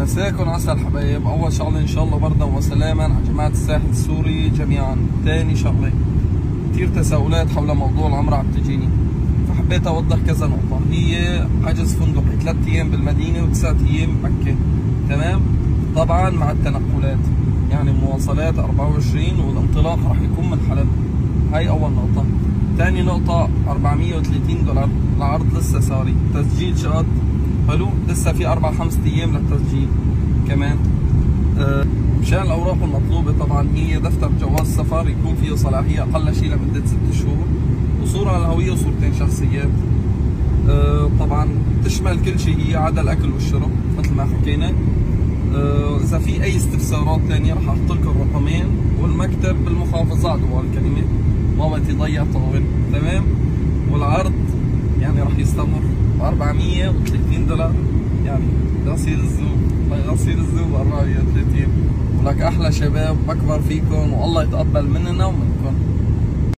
مساكن عسل حبايب. اول شغله ان شاء الله بردا وسلاما على جماعه الساحل السوري جميعا. ثاني شغله كثير تساؤلات حول موضوع العمره عم تجيني، فحبيت اوضح كذا نقطه. هي حجز فندقي 3 ايام بالمدينه و9 ايام بمكه، تمام؟ طبعا مع التنقلات، يعني مواصلات 24 والانطلاق راح يكون من حلب. هاي اول نقطه. ثاني نقطه $430 العرض لسه ساري، تسجيل شقط حلو، لسه في 4-5 ايام للتسجيل كمان. مشان الاوراق المطلوبه طبعا هي دفتر جواز سفر يكون فيه صلاحيه اقل شيء لمده 6 شهور، وصوره على الهويه وصورتين شخصيات. طبعا تشمل كل شيء هي عدا الاكل والشرب مثل ما حكينا. اذا في اي استفسارات ثانيه رح احط لكم الرقمين والمكتب بالمحافظه عدوى الكلمه، ما بدي ضيع طول، تمام؟ والعرض يعني رح يستمر $430، يعني غسيل الذوب، غسيل الذوب 430. ولك احلى شباب، بكبر فيكم والله يتقبل مننا ومنكم.